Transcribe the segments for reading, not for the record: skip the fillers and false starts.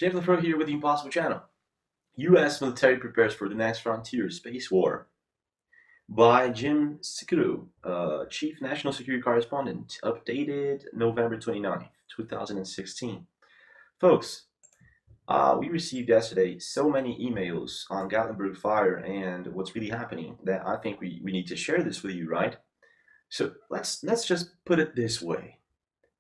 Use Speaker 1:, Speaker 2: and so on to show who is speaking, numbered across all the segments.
Speaker 1: Jeff LaFro here with the Impossible Channel. U.S. military prepares for the next frontier, space war. By Jim Sikuru, Chief National Security Correspondent, updated November 29th, 2016. Folks, we received yesterday so many emails on Gatlinburg Fire and what's really happening that I think we need to share this with you, right? So let's just put it this way.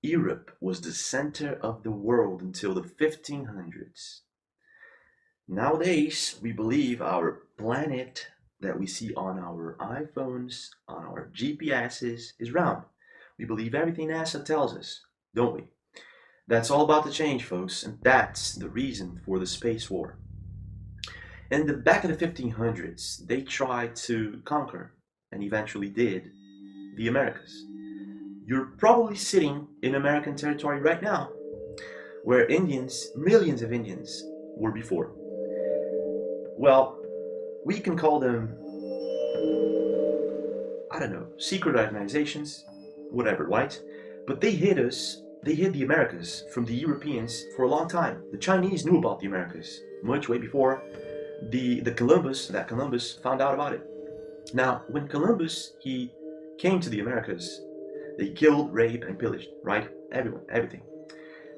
Speaker 1: Europe was the center of the world until the 1500s. Nowadays, we believe our planet that we see on our iPhones, on our GPSs, is round. We believe everything NASA tells us, don't we? That's all about to change, folks, and that's the reason for the space war. In the back of the 1500s, they tried to conquer, and eventually did, the Americas. You're probably sitting in American territory right now, where Indians, millions of Indians, were before. Well, we can call them, I don't know, secret organizations, whatever, right? But they hid us, they hid the Americas from the Europeans for a long time. The Chinese knew about the Americas much way before Columbus found out about it. Now, when Columbus, he came to the Americas, they killed, raped, and pillaged, right? Everyone, everything.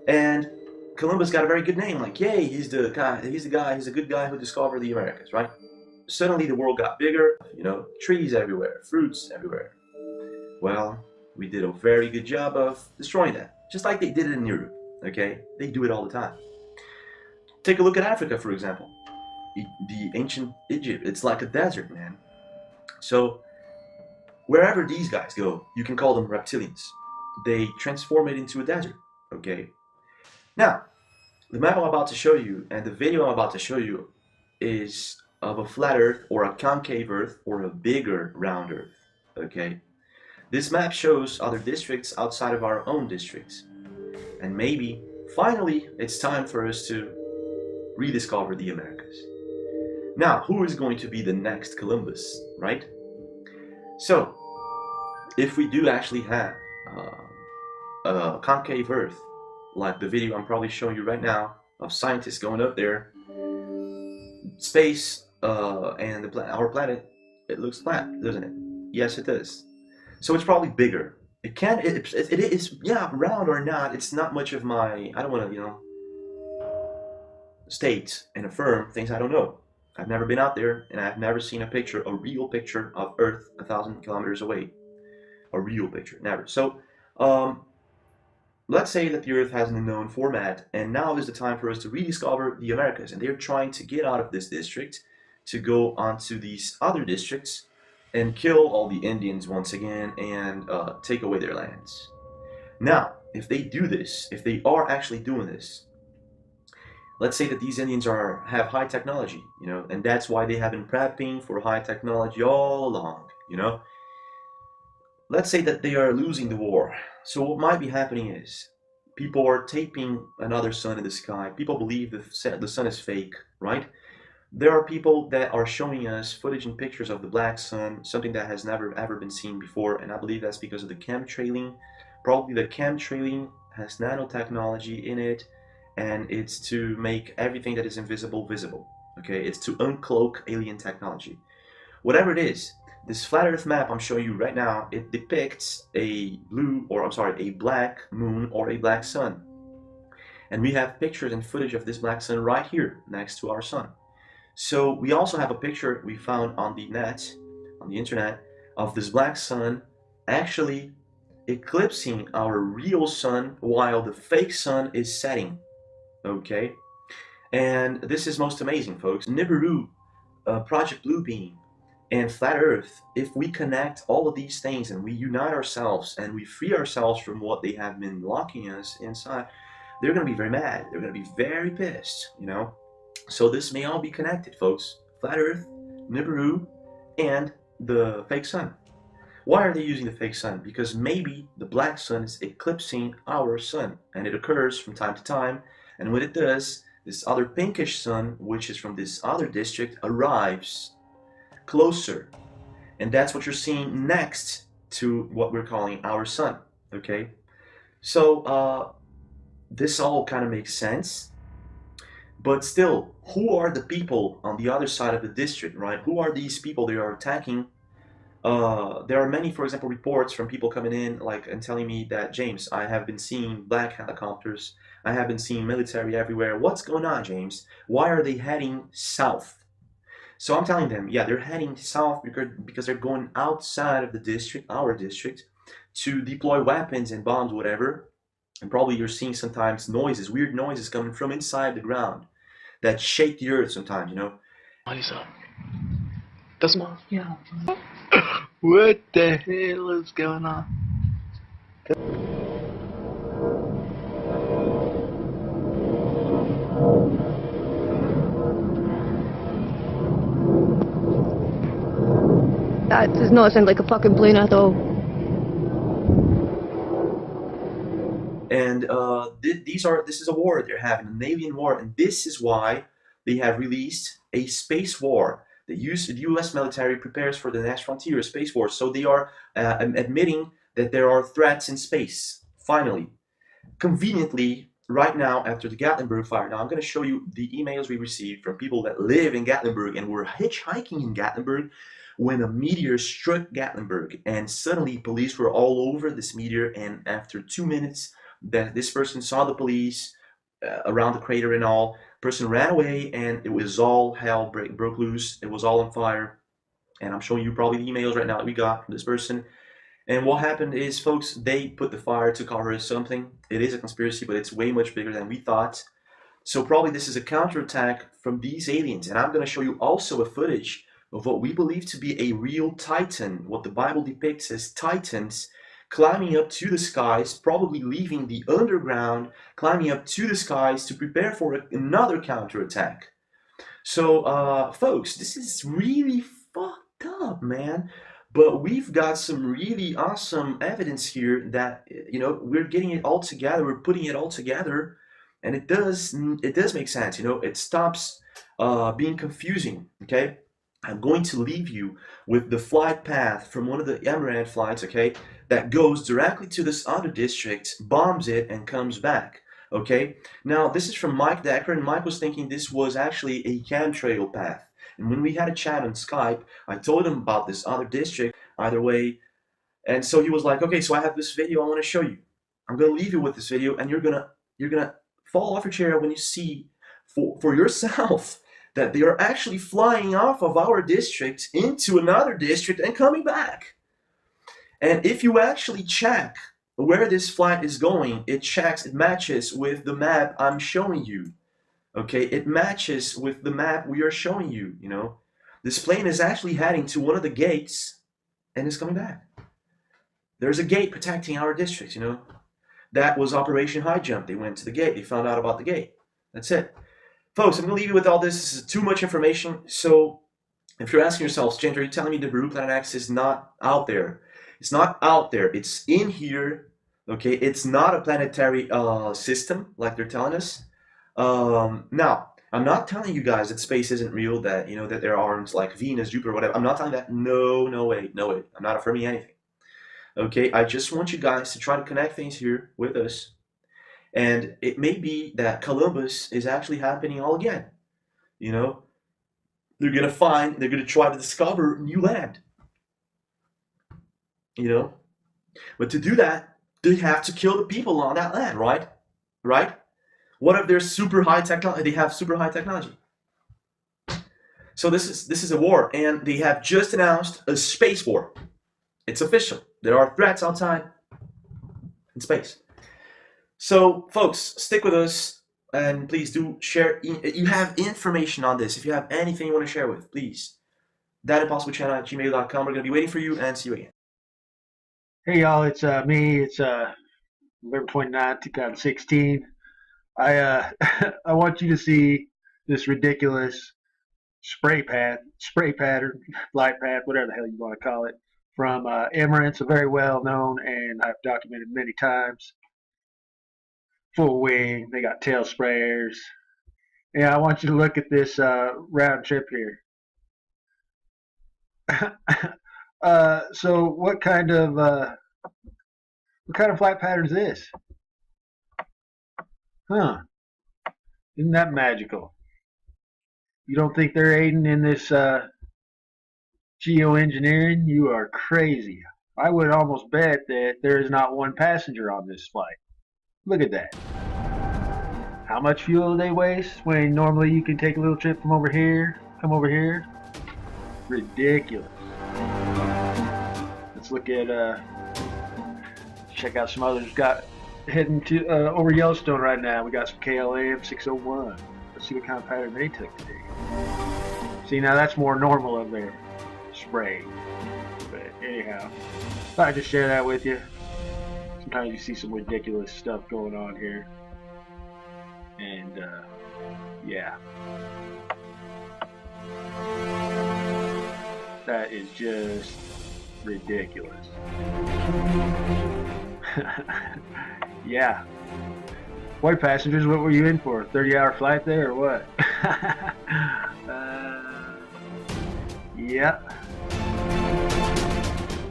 Speaker 1: And Columbus got a very good name, like, yay, he's a good guy who discovered the Americas, right? Suddenly the world got bigger, trees everywhere, fruits everywhere. Well, we did a very good job of destroying that, just like they did it in Europe, okay? They do it all the time. Take a look at Africa, for example. The ancient Egypt, it's like a desert, man. So, wherever these guys go, you can call them reptilians. They transform it into a desert, okay? Now, the map I'm about to show you and the video I'm about to show you is of a flat Earth or a concave Earth or a bigger round Earth, okay? This map shows other districts outside of our own districts. And maybe, finally, it's time for us to rediscover the Americas. Now, who is going to be the next Columbus, right? So, if we do actually have a concave Earth, like the video I'm probably showing you right now of scientists going up there, space and our planet, it looks flat, doesn't it? Yes, it does. So it's probably bigger. It is, yeah, round or not. It's not much of my. I don't want to, state and affirm things I don't know. I've never been out there, and I've never seen a real picture of Earth 1,000 kilometers away. A real picture, never. So, let's say that the Earth has an unknown format, and now is the time for us to rediscover the Americas. And they're trying to get out of this district to go onto these other districts and kill all the Indians once again and take away their lands. Now, if they do this, if they are actually doing this, let's say that these Indians have high technology, and that's why they have been prepping for high technology all along, Let's say that they are losing the war. So what might be happening is people are taping another sun in the sky. People believe the sun is fake, right? There are people that are showing us footage and pictures of the black sun, something that has never ever been seen before, and I believe that's because of the chemtrailing. Probably the chemtrailing has nanotechnology in it, and it's to make everything that is invisible visible. Okay, it's to uncloak alien technology. Whatever it is, this flat Earth map I'm showing you right now, it depicts a black moon or a black sun. And we have pictures and footage of this black sun right here next to our sun. So we also have a picture we found on the internet, of this black sun actually eclipsing our real sun while the fake sun is setting. Okay? And this is most amazing, folks. Nibiru, Project Bluebeam, and Flat Earth, if we connect all of these things and we unite ourselves and we free ourselves from what they have been locking us inside, they're going to be very mad. They're going to be very pissed, So this may all be connected, folks. Flat Earth, Nibiru, and the fake sun. Why are they using the fake sun? Because maybe the black sun is eclipsing our sun, and it occurs from time to time, and when it does, this other pinkish sun, which is from this other district, arrives closer. And that's what you're seeing next to what we're calling our sun, okay? So, this all kind of makes sense. But still, who are the people on the other side of the district, right? Who are these people they are attacking? There are many, for example, reports from people coming in like and telling me that, James, I have been seeing black helicopters. I have been seeing military everywhere. What's going on, James? Why are they heading south? So I'm telling them, yeah, they're heading south because they're going outside of the district, our district, to deploy weapons and bombs, whatever. And probably you're seeing sometimes noises, weird noises coming from inside the ground that shake the earth sometimes, you know.
Speaker 2: What is up? Das mal. Ja. What the hell is going on?
Speaker 3: That does not sound like a fucking plane at all.
Speaker 1: And this is a war they're having, an alien war, and this is why they have released a space war. The U.S. military prepares for the next frontier, a space war. So they are admitting that there are threats in space. Finally, conveniently, right now after the Gatlinburg fire. Now I'm going to show you the emails we received from people that live in Gatlinburg and were hitchhiking in Gatlinburg when a meteor struck Gatlinburg, and suddenly police were all over this meteor. And after 2 minutes, that this person saw the police around the crater and all. Person ran away, and it was all hell broke loose. It was all on fire, and I'm showing you probably the emails right now that we got from this person. And what happened is, folks, they put the fire to cover something. It is a conspiracy, but it's way much bigger than we thought. So probably this is a counterattack from these aliens. And I'm going to show you also a footage of what we believe to be a real Titan, what the Bible depicts as Titans climbing up to the skies, probably leaving the underground, climbing up to the skies to prepare for another counterattack. So, folks, this is really fucked up, man. But we've got some really awesome evidence here that, you know, we're getting it all together, we're putting it all together, and it does make sense, you know. It stops being confusing, okay? I'm going to leave you with the flight path from one of the Emerald flights, okay, that goes directly to this other district, bombs it, and comes back, okay? Now, this is from Mike Decker, and Mike was thinking this was actually a chemtrail path. And when we had a chat on Skype, I told him about this other district, either way, and so he was like, okay, so I have this video I want to show you. I'm going to leave you with this video, and you're gonna fall off your chair when you see for yourself that they are actually flying off of our district into another district and coming back. And if you actually check where this flight is going, it matches with the map I'm showing you. Okay, it matches with the map we are showing you, you know. This plane is actually heading to one of the gates and is coming back. There's a gate protecting our district, you know. That was Operation High Jump. They went to the gate. They found out about the gate. That's it. Folks, I'm going to leave you with all this. This is too much information. So if you're asking yourselves, James, are you telling me the Nibiru Planet X is not out there? It's not out there. It's in here. Okay, it's not a planetary system like they're telling us. Now, I'm not telling you guys that space isn't real, that, you know, that there aren't like Venus, Jupiter, whatever. I'm not telling that. No, no way, no way. I'm not affirming anything. Okay, I just want you guys to try to connect things here with us. And it may be that Columbus is actually happening all again. You know, they're going to try to discover new land. You know, but to do that, they have to kill the people on that land, right? Right? What if they're super high technology? They have super high technology. So this is a war, and they have just announced a space war. It's official. There are threats outside in space. So, folks, stick with us, and please do share. You have information on this. If you have anything you want to share with, please. thatimpossiblechannel@gmail.com. We're going to be waiting for you, and see you again.
Speaker 4: Hey y'all, it's me. It's November 29th, 2016. I I want you to see this ridiculous spray pattern, light pad, whatever the hell you want to call it, from Emirates, a very well known and I've documented many times. Full wing, they got tail sprayers. Yeah, I want you to look at this round trip here. So what kind of flight pattern is this? Huh? Isn't that magical? You don't think they're aiding in this geoengineering? You are crazy. I would almost bet that there is not one passenger on this flight. Look at that. How much fuel do they waste when normally you can take a little trip from over here, come over here? Ridiculous. Let's look at, check out some others. Got heading to over Yellowstone right now. We got some KLM 601. Let's see what kind of pattern they took today. See, now that's more normal of their spray. But anyhow, thought I'd just share that with you. Sometimes you see some ridiculous stuff going on here. And, yeah. That is just ridiculous. Yeah. White passengers, what were you in for? A 30-hour flight there or what? Yeah.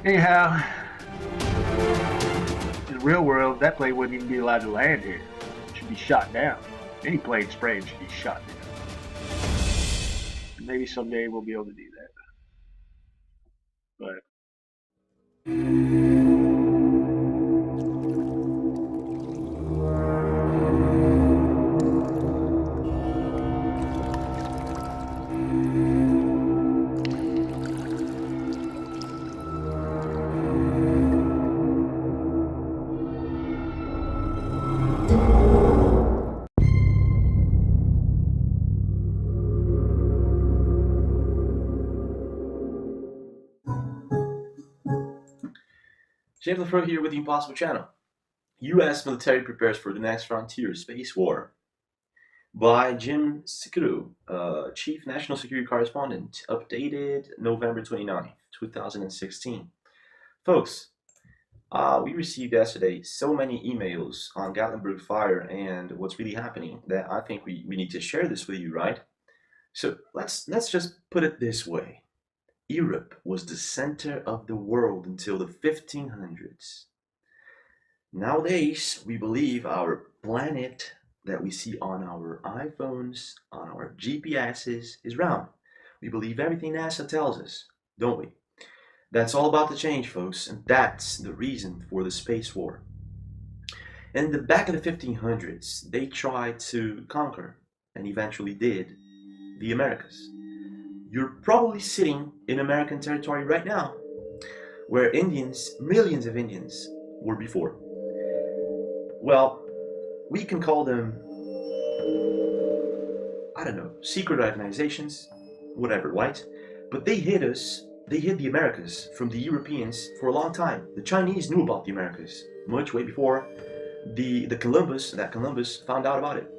Speaker 4: Anyhow, in the real world, that plane wouldn't even be allowed to land here. It should be shot down. Any plane spraying should be shot down. Maybe someday we'll be able to do that. But
Speaker 1: James LaFleur here with the Impossible Channel. U.S. military prepares for the next frontier, space war. By Jim Sikiru, Chief National Security Correspondent, updated November 29th, 2016. Folks, we received yesterday so many emails on Gatlinburg Fire and what's really happening that I think we need to share this with you, right? So let's just put it this way. Europe was the center of the world until the 1500s. Nowadays, we believe our planet that we see on our iPhones, on our GPSs, is round. We believe everything NASA tells us, don't we? That's all about to change, folks, and that's the reason for the space war. In the back of the 1500s, they tried to conquer, and eventually did, the Americas. You're probably sitting in American territory right now, where Indians, millions of Indians, were before. Well, we can call them, I don't know, secret organizations, whatever, right? But they hid us, they hid the Americas from the Europeans for a long time. The Chinese knew about the Americas, much way before Columbus found out about it.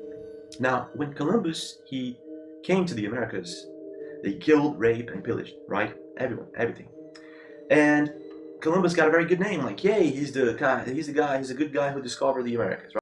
Speaker 1: Now, when Columbus, he came to the Americas, they killed, raped, and pillaged, right? Everyone, everything. And Columbus got a very good name, like, yay, he's a good guy who discovered the Americas, right?